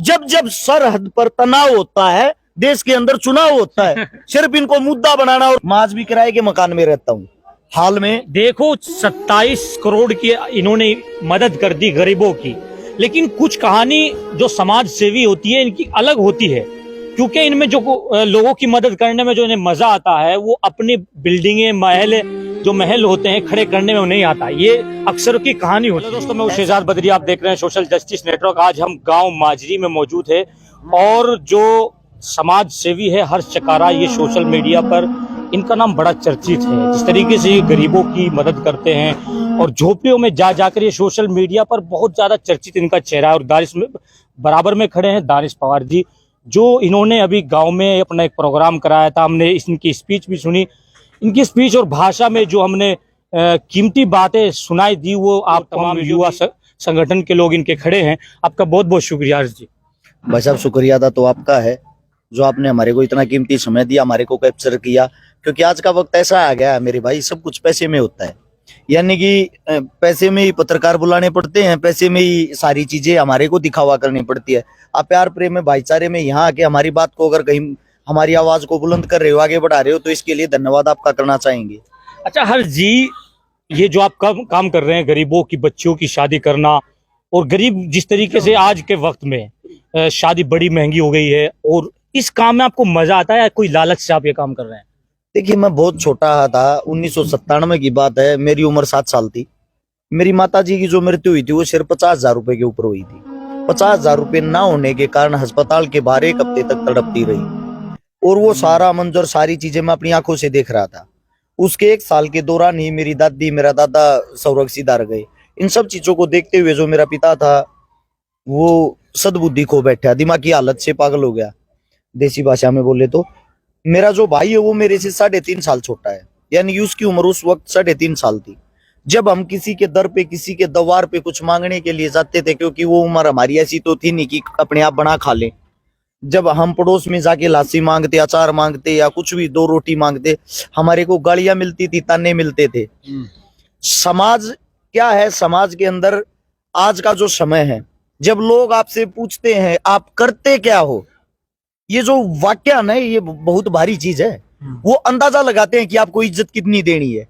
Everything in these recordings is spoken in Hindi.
जब जब सरहद पर तनाव होता है, देश के अंदर चुनाव होता है, सिर्फ इनको मुद्दा बनाना। और मैं आज भी किराए के मकान में रहता हूँ। हाल में देखो 27 करोड़ की इन्होंने मदद कर दी गरीबों की, लेकिन कुछ कहानी जो समाज सेवी होती है इनकी अलग होती है, क्योंकि इनमें जो लोगों की मदद करने में जो इन्हें मजा आता है वो अपनी बिल्डिंगें महल होते हैं खड़े करने में नहीं आता। ये अक्सर की कहानी होती है। दोस्तों, मैं शहजाद बदरी, आप देख रहे हैं सोशल जस्टिस नेटवर्क। आज हम गांव माजरी में मौजूद है और जो समाज सेवी है हर्ष चकारा, ये सोशल मीडिया पर इनका नाम बड़ा चर्चित है। जिस तरीके से ये गरीबों की मदद करते हैं और झोपड़ियों में जाकर ये सोशल मीडिया पर बहुत ज्यादा चर्चित इनका चेहरा है। और दानिश में बराबर में खड़े हैं दानिश पवार जी, जो इन्होंने अभी गांव में अपना एक प्रोग्राम कराया था। हमने इनकी स्पीच भी सुनी। इनकी स्पीच और भाषा में जो हमने कीमती बातें सुनाई दी, वो आप तमाम युवा संगठन के लोग इनके खड़े हैं। आपका बहुत बहुत शुक्रिया हर्ष जी। भाई साहब, शुक्रिया था तो आपका है, जो आपने हमारे को इतना कीमती समय दिया, हमारे को कैप्चर किया। क्योंकि आज का वक्त ऐसा आ गया है मेरे भाई, सब कुछ पैसे में होता है। यानी कि पैसे में ही पत्रकार बुलाने पड़ते हैं, पैसे में ही सारी चीजें हमारे को दिखावा करनी पड़ती है। आप प्यार प्रेम में भाईचारे में यहाँ आके हमारी बात को, अगर कहीं हमारी आवाज को बुलंद कर रहे हो, आगे बढ़ा रहे हो, तो इसके लिए धन्यवाद आपका करना चाहेंगे। अच्छा हर्ष जी, ये जो आप काम कर रहे हैं, गरीबों की बच्चियों की शादी करना, और गरीब जिस तरीके से आज के वक्त में शादी बड़ी महंगी हो गई है, और इस काम में आपको मजा आता है या कोई लालच से आप ये काम कर रहे हैं? देखिए, मैं बहुत छोटा था, 1997 की बात है, मेरी उम्र 7 साल थी। मेरी माता जी की जो मृत्यु हुई थी वो सिर्फ 50,000 रुपए के ऊपर हुई थी। 50,000 रुपए ना होने के कारण अस्पताल के बाहर 1 हफ्ते तक तड़पती रही, और वो सारा मंजर, सारी चीजें मैं अपनी आंखों से देख रहा था। उसके 1 साल के दौरान ही मेरी दादी, मेरा दादा सौरग सिधार गए। इन सब चीजों को देखते हुए जो मेरा पिता था वो सद्बुद्धि खो बैठा, दिमागी हालत से पागल हो गया, देसी भाषा में बोले तो। मेरा जो भाई है वो मेरे से 3.5 साल छोटा है, यानी कि उसकी उम्र उस वक्त 3.5 साल थी। जब हम किसी के दर पे, किसी के द्वार पे कुछ मांगने के लिए जाते थे, क्योंकि वो उम्र हमारी ऐसी तो थी नहीं कि अपने आप बना खा ले। जब हम पड़ोस में जाके लासी मांगते, अचार मांगते या कुछ भी 2 रोटी मांगते, हमारे को गालियां मिलती थी, ताने मिलते थे। समाज क्या है, समाज के अंदर आज का जो समय है, जब लोग आपसे पूछते हैं आप करते क्या हो, ये जो वाक्यान है ये बहुत भारी चीज है। वो अंदाजा लगाते हैं कि आपको इज्जत कितनी देनी है।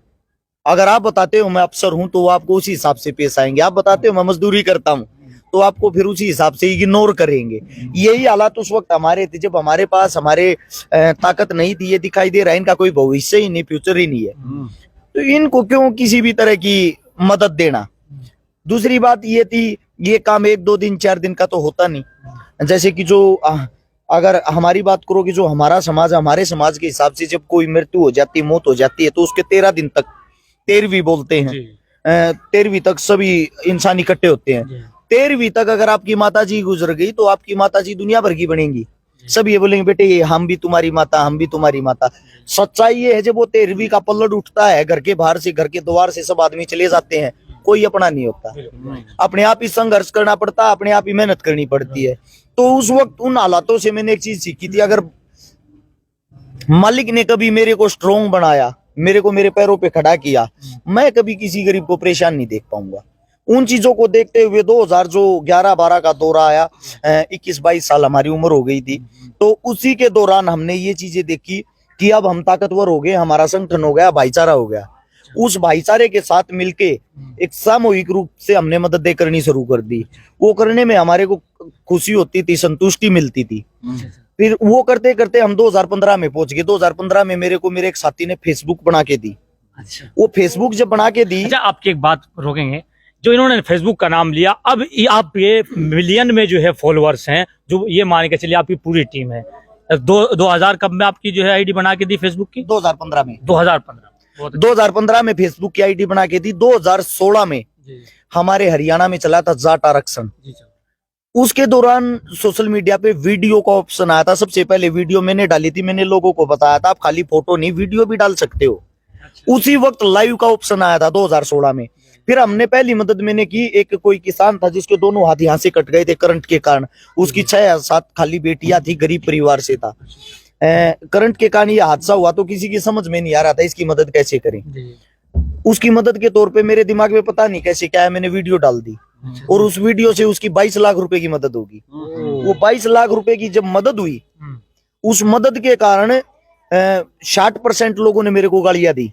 अगर आप बताते हो मैं अफसर हूं तो वो आपको उसी हिसाब से पेश आएंगे। आप बताते हो मैं मजदूरी करता हूं तो आपको फिर उसी हिसाब से इग्नोर करेंगे। यही हालात उस वक्त हमारे थे, जब हमारे पास हमारे ताकत नहीं थी। ये दिखाई दे रहा है इनका कोई भविष्य ही नहीं, फ्यूचर ही नहीं है, तो इनको क्यों किसी भी तरह की मदद देना। दूसरी बात ये थी, ये काम 1, 2 दिन, 4 दिन का तो होता नहीं। जैसे कि जो अगर हमारी बात करो कि जो हमारा समाज, हमारे समाज के हिसाब से जब कोई मृत्यु हो जाती है, मौत हो जाती है, तो उसके 13 दिन तक, 13वीं बोलते हैं, 13वीं तक सभी इंसान इकट्ठे होते हैं। 13वीं तक अगर आपकी माता जी गुजर गई तो आपकी माता जी दुनिया भर की बनेंगी। सब ये बोलेंगे बेटे ये हम भी तुम्हारी माता, हम भी तुम्हारी माता। सच्चाई ये है, जब वो 13वीं का पल्लड़ उठता है, घर के बाहर से, घर के द्वार से सब आदमी चले जाते हैं, कोई अपना नहीं होता। अपने आप ही संघर्ष करना पड़ता, अपने आप ही मेहनत करनी पड़ती है। तो उस वक्त उन हालातों से मैंने एक चीज सीखी थी, अगर मालिक ने कभी मेरे को स्ट्रोंग बनाया, मेरे को मेरे पैरों पे खड़ा किया, मैं कभी किसी गरीब को परेशान नहीं देख पाऊंगा। उन चीजों को देखते हुए 2011-12 का दौरा आया, 21-22 साल हमारी उम्र हो गई थी, तो उसी के दौरान हमने ये चीजें देखी कि अब हम ताकतवर हो गए, हमारा संगठन हो गया, भाईचारा हो गया। उस भाईचारे के साथ मिलके एक सामूहिक रूप से हमने मददें करनी शुरू कर दी। वो करने में हमारे को खुशी होती थी, संतुष्टि मिलती थी। फिर वो करते करते हम 2015 में पहुंच गए। 2015 में मेरे को मेरे एक साथी ने फेसबुक बना के दी। अच्छा, वो फेसबुक जब बना के दी, अच्छा आपकी एक बात रोकेंगे, जो इन्होंने फेसबुक का नाम लिया, अब आप ये मिलियन में जो है फॉलोअर्स हैं, जो ये मान के चलिए आपकी पूरी टीम है। 2000 कब में आपकी जो है आईडी बना के दी फेसबुक की? 2015 में। 2015 में फेसबुक की आईडी बना के दी। 2016 में हमारे हरियाणा में चला था जाट आरक्षण। उसके दौरान सोशल मीडिया पे वीडियो का ऑप्शन आया था। सबसे पहले वीडियो मैंने डाली थी, मैंने लोगों को बताया था आप खाली फोटो नहीं वीडियो भी डाल सकते हो। उसी वक्त लाइव का ऑप्शन आया था 2016 में। फिर हमने पहली मदद मैंने की, एक कोई किसान था जिसके दोनों हाथ यहाँ से कट गए थे करंट के कारण। उसकी 6 या 7 खाली बेटियां थी, गरीब परिवार से था। करंट के कारण ये हादसा हुआ तो किसी की समझ में नहीं आ रहा था इसकी मदद कैसे करें। उसकी मदद के तौर पे मेरे दिमाग में पता नहीं कैसे क्या है, मैंने वीडियो डाल दी। और उस वीडियो से उसकी 22 लाख रुपए की मदद होगी। वो 22 लाख रुपए की जब मदद हुई, उस मदद के कारण 60% लोगों ने मेरे को गालियां दी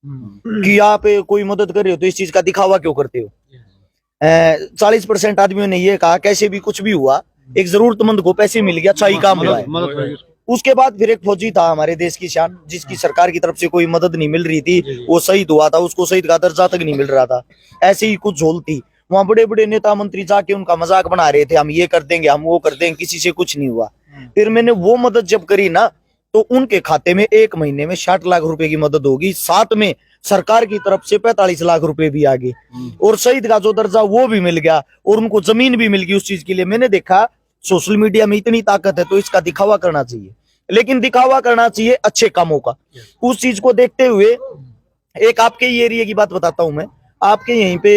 कि आप कोई मदद कर रहे हो तो इस चीज का दिखावा क्यों करते हो। 40% आदमियों ने ये कहा कैसे भी कुछ भी हुआ, एक जरूरतमंद को पैसे मिल गया, अच्छा ही काम हुआ है। उसके बाद फिर एक फौजी था हमारे देश की शान, जिसकी सरकार की तरफ से कोई मदद नहीं मिल रही थी, वो शहीद हुआ था, उसको शहीद का दर्जा तक नहीं मिल रहा था। ऐसे ही कुछ झोल थी वहां, बड़े बड़े नेता मंत्री जाके उनका मजाक बना रहे थे, हम ये कर देंगे, हम वो कर देंगे, किसी से कुछ नहीं हुआ। फिर मैंने वो मदद जब करी ना, तो उनके खाते में 1 महीने में 60 लाख रुपए की मदद होगी, साथ में सरकार की तरफ से 45 लाख रुपए भी आ गए, और शहीद का जो दर्जा वो भी मिल गया, और उनको जमीन भी मिल गई उस चीज के लिए। मैंने देखा सोशल मीडिया में इतनी ताकत है तो इसका दिखावा करना चाहिए, लेकिन दिखावा करना चाहिए अच्छे कामों का। उस चीज को देखते हुए एक आपके ये एरिया की बात बताता हूं मैं। आपके यहीं पे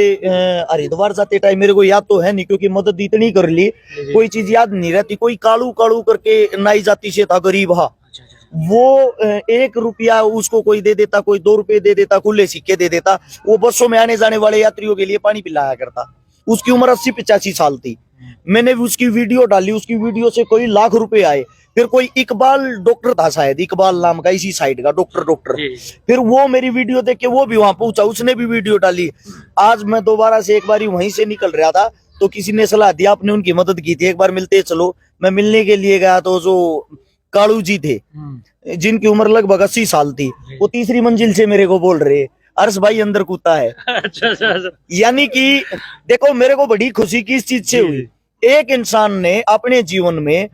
हरिद्वार जाते टाइम, मेरे को याद तो है नहीं क्योंकि मदद इतनी कर ली, कोई चीज याद नहीं रहती, कोई कालू कालू करके नाई जाति से था, गरीब हा, वो 1 रुपया उसको कोई दे देता, कोई 2 रुपए दे देता, खुले सिक्के दे देता। वो बसों में आने जाने वाले यात्रियों के लिए पानी पिलाया करता। उसकी उम्र 80-85 साल थी। मैंने उसकी वीडियो डाली, उसकी वीडियो से कोई लाख रुपए आए। फिर कोई इकबाल डॉक्टर था, शायद इकबाल नाम का, इसी साइड का डॉक्टर, फिर वो मेरी वीडियो देख के वो भी वहां पहुंचा, उसने भी वीडियो डाली। आज मैं दोबारा से एक बार वहीं से निकल रहा था तो किसी ने सलाह दिया, आपने उनकी मदद की थी, एक बार मिलते चलो। मैं मिलने के लिए गया तो जो कालू जी थे, जिनकी उम्र लगभग 80 साल थी, वो तीसरी मंजिल से मेरे को बोल रहे, अर्श भाई अंदर कूदता है। अच्छा। यानी कि देखो मेरे को बड़ी खुशी किस चीज से हुई, एक इंसान ने अपने जीवन में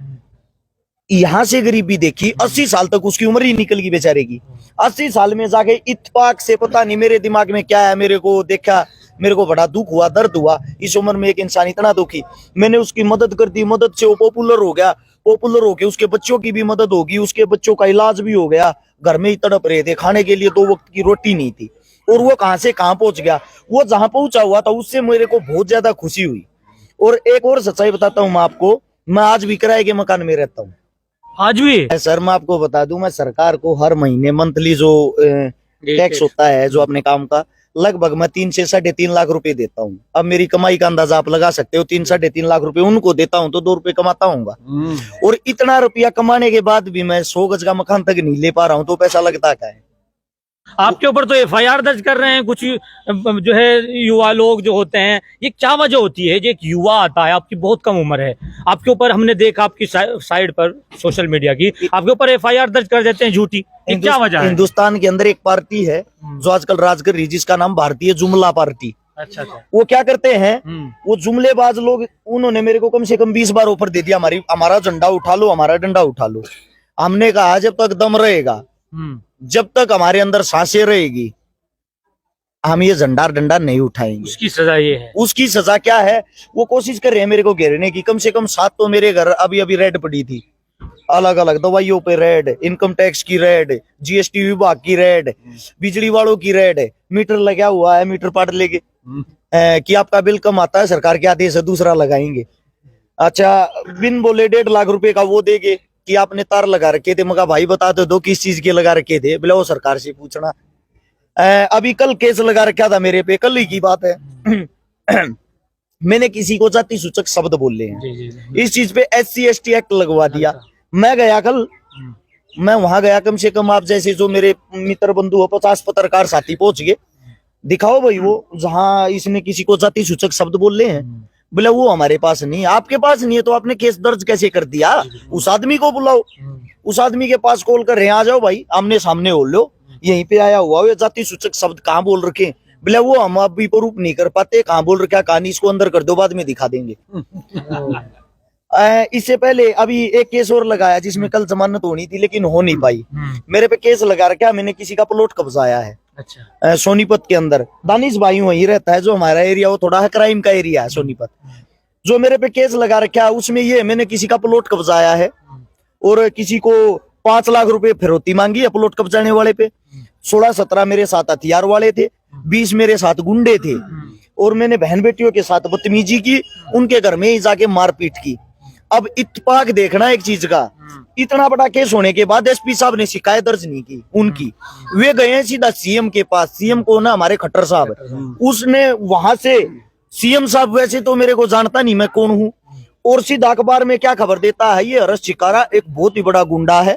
यहां से गरीबी देखी, 80 साल तक उसकी उम्र ही निकल गई बेचारे की। 80 साल में जाके इत्तेफाक से, पता नहीं मेरे दिमाग में क्या है, मेरे को देखा, मेरे को बड़ा दुख हुआ, दर्द हुआ, इस उम्र में एक इंसान इतना दुखी। मैंने उसकी मदद कर दी, मदद से वो पॉपुलर हो गया, पॉपुलर होके उसके बच्चों की भी मदद होगी, उसके बच्चों का इलाज भी हो गया। घर में ही तड़प रहे थे, खाने के लिए 2 वक्त की रोटी नहीं थी, और वो कहां से कहां पहुंच गया। वो जहां पहुंचा हुआ था उससे मेरे को बहुत ज्यादा खुशी हुई। और एक और सच्चाई बताता हूँ मैं आपको, मैं आज भी किराए के मकान में रहता हूँ। आज भी सर मैं आपको बता दूं, मैं सरकार को हर महीने मंथली जो टैक्स होता है जो अपने काम का, लगभग मैं 3 से 3.5 लाख रुपए देता हूँ। अब मेरी कमाई का अंदाजा आप लगा सकते हो, 3-3.5 लाख रुपए उनको देता हूँ तो 2 रुपए कमाता हूँ। और इतना रुपया कमाने के बाद भी मैं 100 गज का मकान तक नहीं ले पा रहा हूँ, तो पैसा लगता क्या है। आपके ऊपर तो FIR दर्ज कर रहे हैं कुछ जो है युवा लोग जो होते हैं, ये क्या वजह होती है? जो एक युवा आता है, आपकी बहुत कम उम्र है, आपके ऊपर हमने देखा आपकी साइड पर सोशल मीडिया की, आपके ऊपर FIR दर्ज कर देते हैं झूठी, क्या वजह है? हिंदुस्तान के अंदर एक पार्टी है जो आजकल राज कर रही, जिसका नाम भारतीय जुमला पार्टी। अच्छा। वो क्या करते हैं, वो जुमलेबाज लोग, उन्होंने मेरे को कम से कम 20 बार ऑफर दे दिया, हमारा झंडा उठा लो, हमारा डंडा उठा लो। हमने कहा जब तक दम रहेगा, जब तक हमारे अंदर सांसें रहेगी, हम ये झंडा डंडा नहीं उठाएंगे। उसकी सजा ये है। उसकी सजा क्या है? वो कोशिश कर रहे हैं मेरे को घेरने की। कम से कम 7 तो मेरे घर अभी अभी रेड पड़ी थी, अलग अलग दवाइयों पे रेड, इनकम टैक्स की रेड, GST विभाग की रेड, बिजली वालों की रेड, मीटर लगा हुआ है, मीटर पाट लेके कि आपका बिल कम आता है, सरकार के आदेश से दूसरा लगाएंगे। अच्छा, बिन बोले 1.5 लाख रुपए का वो देंगे कि आपने तार लगा रखे थे। मगर भाई बता दो किस चीज के लगा रखे थे? बोले वो सरकार से पूछना। अभी कल केस लगा रखा था मेरे पे, कल ही की बात है। मैंने किसी को जाति सूचक शब्द बोले हैं, इस चीज पे SC/ST एक्ट लगवा दिया। मैं गया कल, मैं वहां गया, कम से कम आप जैसे जो मेरे मित्र बंधु हो 50 पत्रकार साथी पहुंच गए, दिखाओ भाई वो जहां इसने किसी को जाति सूचक शब्द बोले हैं। बोले वो हमारे पास नहीं। आपके पास नहीं है तो आपने केस दर्ज कैसे कर दिया? उस आदमी को बुलाओ, उस आदमी के पास कॉल कर रहे हैं, आ जाओ भाई, आमने सामने हो लो, यहीं पे आया हुआ ये जाति सूचक शब्द कहाँ बोल रखे? बोले वो हम अभी प्रूफ नहीं कर पाते, कहाँ बोल रखा, कहानी इसको अंदर कर दो, बाद में दिखा देंगे। इससे पहले अभी एक केस और लगाया जिसमें कल जमानत होनी थी लेकिन हो नहीं पाई। मेरे पे केस लगा रखा, मैंने किसी का प्लॉट कब्जाया है। अच्छा। सोनीपत के अंदर दानिश भाई वहीं रहता है, जो हमारा एरिया वो थोड़ा है क्राइम का एरिया है सोनीपत। जो मेरे पे केस लगा रखा है उसमें ये मैंने किसी का प्लॉट कब्जाया है और किसी को 5 लाख रुपए फिरौती मांगी है प्लॉट कब्जाने वाले पे। 16-17 मेरे साथ हथियार वाले थे, 20 मेरे साथ गुंडे थे, और मैंने बहन बेटियों के साथ बदतमीजी की, उनके घर में ही जाके मारपीट की। अब इत्तेफाक देखना एक चीज का, इतना बड़ा केस होने के बाद SP साहब ने शिकायत दर्ज नहीं की उनकी। वे गए सीधा CM के पास, CM को ना हमारे खट्टर साहब, उसने वहां से सीएम साहब वैसे तो मेरे को जानता नहीं मैं कौन हूँ, और सीधा अखबार में क्या खबर देता है, ये हर्ष चिकारा एक बहुत ही बड़ा गुंडा है,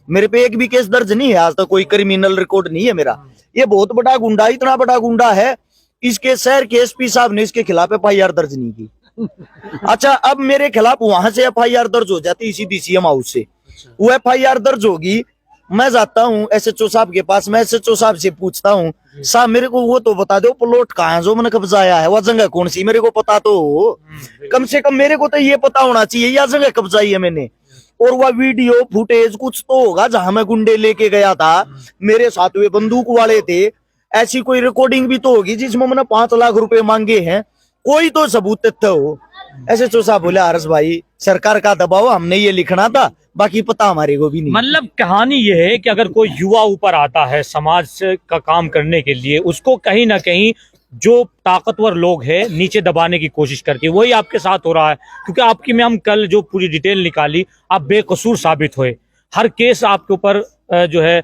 मेरे पे एक भी केस दर्ज नहीं है आज तक, कोई क्रिमिनल रिकॉर्ड नहीं है मेरा, ये बहुत बड़ा गुंडा, इतना बड़ा गुंडा है, इसके शहर के एसपी साहब ने इसके खिलाफ एफआईआर दर्ज नहीं की। अच्छा, अब मेरे खिलाफ वहां से एफआईआर दर्ज हो जाती सीधी सीएम हाउस से, वो एफआईआर दर्ज होगी, मैं जाता हूँ एसएचओ साहब के पास, मैं एसएचओ साहब से पूछता हूँ, साहब मेरे को वो तो बता दो प्लॉट कहाँ है जो मैंने कब्जाया है, वह जगह कौन सी मेरे को पता तो हो, कम से कम मेरे को तो ये पता होना चाहिए यह जगह कब्जाई है मैंने, और वह वीडियो फुटेज कुछ तो होगा जहां मैं गुंडे लेके गया था, मेरे साथ वे बंदूक वाले थे, ऐसी कोई रिकॉर्डिंग भी तो होगी जिसमें मैंने 5 लाख रुपए मांगे हैं, कोई तो सबूत तथ्य हो। एसएचओ साहब बोले हर्ष भाई सरकार का दबाव, हमने ये लिखना था, बाकी पता हमारे को भी नहीं। मतलब कहानी ये है कि अगर कोई युवा ऊपर आता है समाज का काम करने के लिए, उसको कहीं ना कहीं जो ताकतवर लोग हैं नीचे दबाने की कोशिश करके, वही आपके साथ हो रहा है। क्योंकि आपकी में हम कल जो पूरी डिटेल निकाली, आप बेकसूर साबित हुए, हर केस आपके ऊपर जो है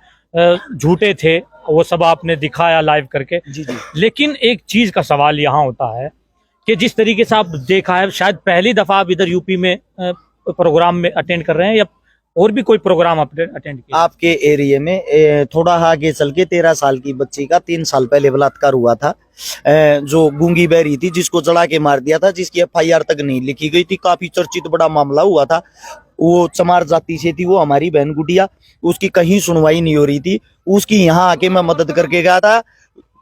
झूठे थे, वो सब आपने दिखाया लाइव करके। जी जी। लेकिन एक चीज का सवाल यहाँ होता है कि जिस तरीके से आप देखा है, शायद पहली दफा आप इधर यूपी में प्रोग्राम में अटेंड कर रहे हैं, या और भी कोई प्रोग्राम आपने अटेंड किया? आपके एरिया में थोड़ा आगे चल के 13 साल की बच्ची का 3 साल पहले बलात्कार हुआ था, जो गूंगी बहरी थी, जिसको चढ़ा के मार दिया था, जिसकी एफआईआर तक नहीं लिखी गई थी, काफी चर्चित बड़ा मामला हुआ था। वो चमार जाति से थी, वो हमारी बहन गुड़िया, उसकी कहीं सुनवाई नहीं हो रही थी, उसकी यहाँ आके मैं मदद करके गया था,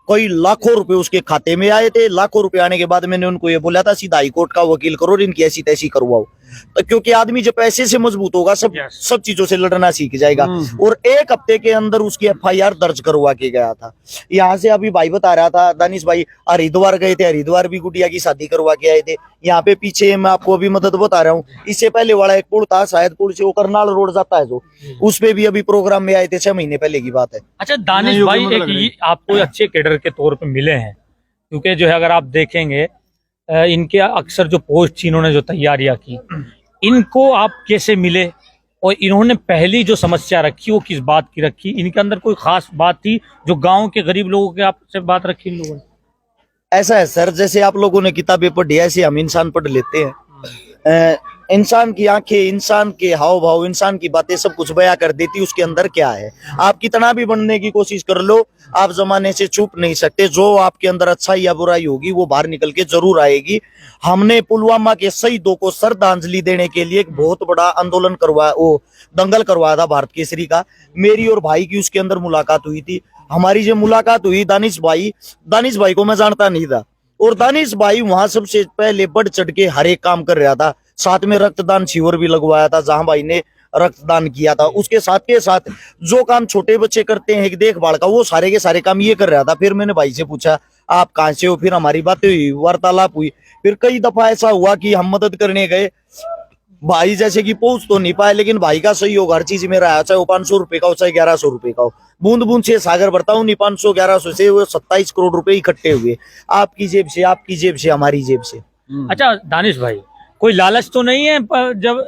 कोई लाखों रुपए उसके खाते में आए थे। लाखों रुपए आने के बाद मैंने उनको ये बोला था सीधा हाईकोर्ट का वकील करो, इनकी ऐसी तैसी करवाओ, तो क्योंकि आदमी जब पैसे से मजबूत होगा सब चीजों से लड़ना सीख जाएगा। और 1 हफ्ते के अंदर उसकी एफआईआर दर्ज करवा के गया था। यहाँ से अभी भाई बता रहा था, दानिश भाई हरिद्वार गए थे, हरिद्वार भी गुड़िया की शादी करवा के आए थे। यहाँ पे पीछे मैं आपको अभी मदद बता रहा हूँ, इससे पहले वाला एक पुल था, शायद पुल से वो करनाल रोड जाता है जो, उस पे भी अभी प्रोग्राम में आए थे, 6 महीने पहले की बात है। अच्छा दानिश भाई, एक आपको अच्छे कैडर के तौर पे मिले हैं, क्योंकि जो है अगर आप देखेंगे इनके अक्सर जो पोस्ट इन्होंने जो तैयारियां की, इनको आप कैसे मिले और इन्होंने पहली जो समस्या रखी वो किस बात की रखी? इनके अंदर कोई खास बात थी जो गांव के गरीब लोगों के आपसे बात रखी इन लोगों ने? ऐसा है सर, जैसे आप लोगों ने किताबें पढ़ी ऐसे हम इंसान पढ़ लेते हैं। इंसान की आंखें, इंसान के हाव भाव, इंसान की बातें सब कुछ बयां कर देती उसके अंदर क्या है। आप कितना भी बनने की कोशिश कर लो, आप जमाने से छुप नहीं सकते। जो आपके अंदर अच्छाई या बुराई होगी वो बाहर निकल के जरूर आएगी। हमने पुलवामा के शहीदों को श्रद्धांजलि देने के लिए एक बहुत बड़ा आंदोलन करवाया, वो दंगल करवाया था भारत केसरी का। मेरी और भाई की उसके अंदर मुलाकात हुई थी। हमारी जो मुलाकात हुई, दानिश भाई को मैं जानता नहीं था, और दानिश भाई वहां सबसे पहले बढ़ चढ़ के हर एक काम कर रहा था। साथ में रक्तदान शिविर भी लगवाया था, जहां भाई ने रक्तदान किया था। उसके साथ के साथ जो काम छोटे बच्चे करते हैं देखभाल का, वो सारे के सारे काम ये कर रहा था। फिर मैंने भाई से पूछा आप कहाँ से हो, फिर हमारी बातें हुई, वार्तालाप हुई। फिर कई दफा ऐसा हुआ कि हम मदद करने गए, भाई जैसे कि पहुंच तो नहीं पाए, लेकिन भाई का सहयोग हर चीज में रहा, चाहे वो 500 रुपए का हो, चाहे 1100 रुपए का हो। बूंद बूंद से सागर भरता हूँ, 500 1100 से वो 27 करोड़ रुपए इकट्ठे हुए, आपकी जेब से, आपकी जेब से, हमारी जेब से। अच्छा दानिश भाई, कोई लालच तो नहीं है जब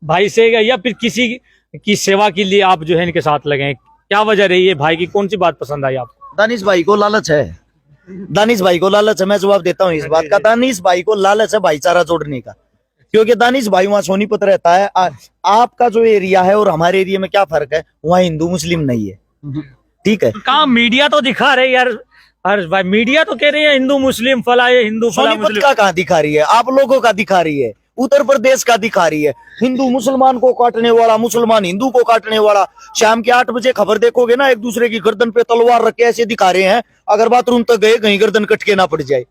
भाई से, या फिर किसी की सेवा के लिए आप जो है इनके साथ लगे? क्या वजह रही है? भाई की कौन सी बात पसंद आई आपको? दानिश भाई को लालच है, दानिश भाई को लालच है। मैं जवाब देता हूँ इस बात का, दानिश भाई को लालच है भाईचारा जोड़ने का। क्योंकि दानिश भाई वहां सोनीपत रहता है। आपका जो एरिया है और हमारे एरिया में क्या फर्क है, वहाँ हिंदू मुस्लिम नहीं है, ठीक है। कहाँ मीडिया तो दिखा रहे यार हर्ष भाई, मीडिया तो कह रही है हिंदू मुस्लिम फला, ये हिंदू फला सोनीपत का कहाँ दिखा रही है? आप लोगों का दिखा रही है, उत्तर प्रदेश का दिखा रही है। हिंदू मुसलमान को काटने वाला, मुसलमान हिंदू को काटने वाला। शाम के 8 बजे खबर देखोगे ना, एक दूसरे की गर्दन पे तलवार रख के ऐसे दिखा रहे हैं, अगर बाथरूम तक गए कहीं गर्दन कट के ना पड़ जाए।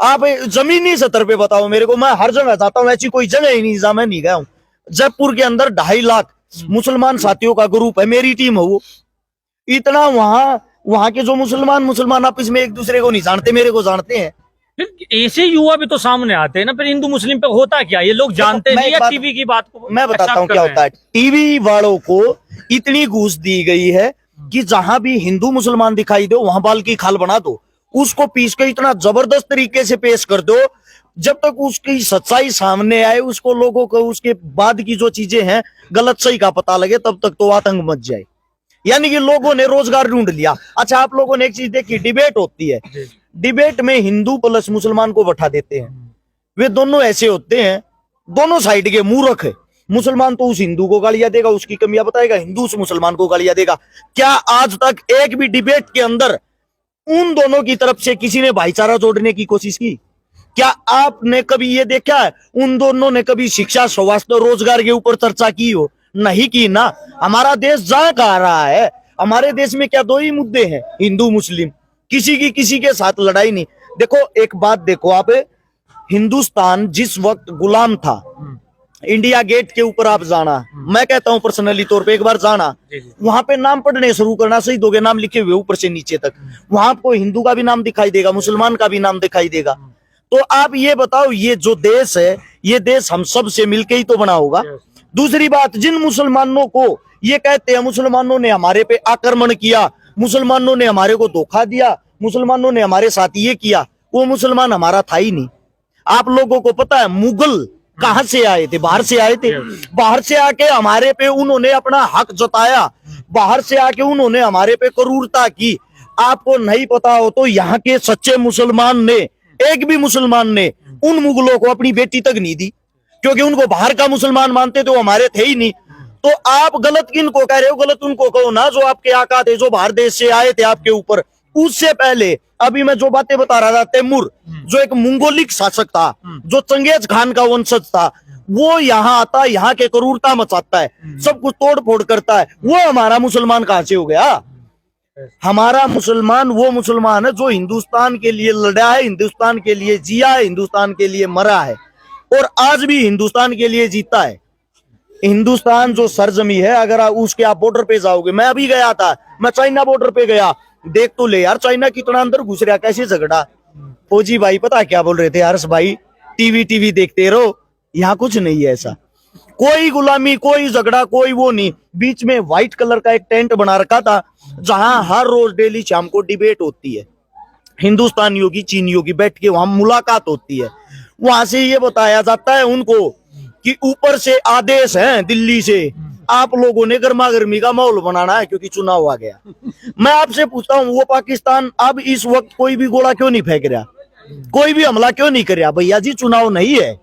आप जमीनी सतर पे बताओ मेरे को, मैं हर जगह जाता हूँ, ऐसी कोई जगह ही नहीं जहां मैं नहीं गया हूँ। जयपुर के अंदर 2.5 लाख मुसलमान साथियों का ग्रुप है, मेरी टीम है वो। इतना वहां के जो मुसलमान आपस में एक दूसरे को नहीं जानते, मेरे को जानते हैं। फिर ऐसे युवा भी तो सामने आते हैं ना, फिर हिंदू मुस्लिम पे होता क्या? ये लोग जानते नहीं है टीवी की बात को। मैं बताता हूँ क्या होता है। टीवी वालों को इतनी घूस दी गई है कि जहां भी हिंदू मुसलमान दिखाई दो वहां बाल की खाल बना दो, उसको पीस के इतना जबरदस्त तरीके से पेश कर दो, जब तक उसकी सच्चाई सामने आए, उसको लोगों को उसके बाद की जो चीजें हैं गलत सही का पता लगे, तब तक तो आतंक मच जाए। यानी कि लोगों ने रोजगार ढूंढ लिया। अच्छा, आप लोगों ने एक चीज देखी, डिबेट होती है, डिबेट में हिंदू प्लस मुसलमान को बैठा देते हैं। वे दोनों ऐसे होते हैं, दोनों साइड के मूर्ख है। मुसलमान तो उस हिंदू को गालियां देगा, उसकी कमियां बताएगा, हिंदू उस मुसलमान को गालियां देगा। क्या आज तक एक भी डिबेट के अंदर उन दोनों की तरफ से किसी ने भाईचारा जोड़ने की कोशिश की? क्या आपने कभी ये देखा है उन दोनों ने कभी शिक्षा, स्वास्थ्य, रोजगार के ऊपर चर्चा की हो? नहीं की ना। हमारा देश जा कहा रहा है? हमारे देश में क्या दो ही मुद्दे हैं, हिंदू मुस्लिम, किसी की किसी के साथ लड़ाई नहीं। देखो एक बात देखो आप, हिंदुस्तान जिस वक्त गुलाम था, इंडिया गेट के ऊपर आप जाना, मैं कहता हूं पर्सनली तौर पे एक बार जाना, वहां पे नाम पढ़ने शुरू करना, शहीदों के नाम लिखे हुए ऊपर से नीचे तक, वहां आपको हिंदू का भी नाम दिखाई देगा, मुसलमान का भी नाम दिखाई देगा। तो आप ये बताओ, ये जो देश है, ये देश हम सब से मिलके ही तो बना होगा। दूसरी बात, जिन मुसलमानों को ये कहते हैं मुसलमानों ने हमारे पे आक्रमण किया, मुसलमानों ने हमारे को धोखा दिया, मुसलमानों ने हमारे साथ ये किया, वो मुसलमान हमारा था ही नहीं। आप लोगों को पता है मुगल कहां से आए थे? बाहर से आए थे। बाहर से आके हमारे पे उन्होंने अपना हक जताया, बाहर से आके उन्होंने हमारे पे क्रूरता की। आपको नहीं पता हो तो यहाँ के सच्चे मुसलमान ने, एक भी मुसलमान ने उन मुगलों को अपनी बेटी तक नहीं दी, क्योंकि उनको बाहर का मुसलमान मानते थे, वो हमारे थे ही नहीं। तो आप गलत किनको कह रहे हो? गलत उनको कहो ना जो आपके आका थे, जो बाहर देश से आए थे आपके ऊपर। उससे पहले अभी मैं जो बातें बता रहा था, तैमूर जो एक मंगोलिक शासक था, जो चंगेज खान का वंशज था, वो यहाँ आता, यहाँ के क्रूरता मचाता है, सब कुछ तोड़ फोड़ करता है। वो हमारा मुसलमान कहां से हो गया? हमारा मुसलमान वो मुसलमान है जो हिंदुस्तान के लिए लड़ा है, हिंदुस्तान के लिए जिया है, हिंदुस्तान के लिए मरा है और आज भी हिंदुस्तान के लिए जीता है। हिंदुस्तान जो सरजमी है, अगर उसके आप बॉर्डर पे जाओगे, मैं अभी गया था, मैं चाइना बॉर्डर पे गया, देख तो ले यार चाइना कितना अंदर घुस रहा, कैसे झगड़ा। फौजी भाई पता क्या बोल रहे थे? हर्ष भाई टीवी देखते रहो, यहाँ कुछ नहीं है ऐसा, कोई गुलामी, कोई झगड़ा, कोई वो नहीं। बीच में व्हाइट कलर का एक टेंट बना रखा था, जहां हर रोज डेली शाम को डिबेट होती है, हिंदुस्तानियों की, चीनियों की, बैठ के वहां मुलाकात होती है। वहां से ये बताया जाता है उनको कि ऊपर से आदेश है दिल्ली से, आप लोगों ने गर्मा गर्मी का माहौल बनाना है क्योंकि चुनाव आ गया। मैं आपसे पूछता हूँ, वो पाकिस्तान अब इस वक्त कोई भी गोला क्यों नहीं फेंक रहा, कोई भी हमला क्यों नहीं कर रहा? भैया जी चुनाव नहीं है,